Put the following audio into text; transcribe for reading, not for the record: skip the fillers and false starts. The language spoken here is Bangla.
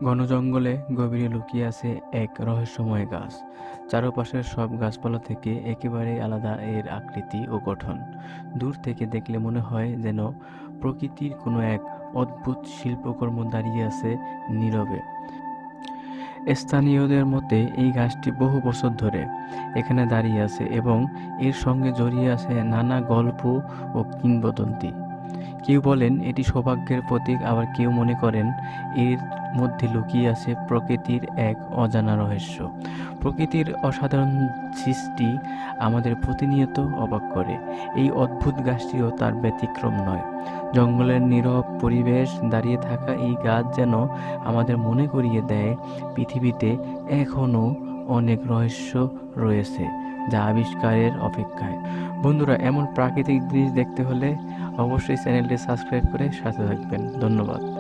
ঘন জঙ্গলে গভীরে লুকিয়ে আছে এক রহস্যময় গাছ। চারপাশের সব গাছপালা থেকে একেবারে আলাদা এর আকৃতি ও গঠন। দূর থেকে দেখলে মনে হয় যেন প্রকৃতির কোনো এক অদ্ভুত শিল্পকর্ম দাঁড়িয়ে আছে নীরবে। স্থানীয়দের মতে এই গাছটি বহু বছর ধরে এখানে দাঁড়িয়ে আছে এবং এর সঙ্গে জড়িয়ে আছে নানা গল্প ও কিংবদন্তি। কেউ বলেন এটি সৌভাগ্যের প্রতীক, আবার কেউ মনে করেন এর মধ্যে লুকিয়ে আছে প্রকৃতির এক অজানা রহস্য। প্রকৃতির অসাধারণ সৃষ্টি আমাদের প্রতিনিয়ত অবাক করে। এই অদ্ভুত গাছটিও তার ব্যতিক্রম নয়। জঙ্গলের নীরব পরিবেশ দাঁড়িয়ে থাকা এই গাছ যেন আমাদের মনে করিয়ে দেয় পৃথিবীতে এখনও অনেক রহস্য রয়েছে যা আবিষ্কারের অপেক্ষায়। বন্ধুরা, এমন প্রাকৃতিক জিনিস দেখতে হলে অবশ্যই চ্যানেলটি সাবস্ক্রাইব করে সাথে থাকবেন। ধন্যবাদ।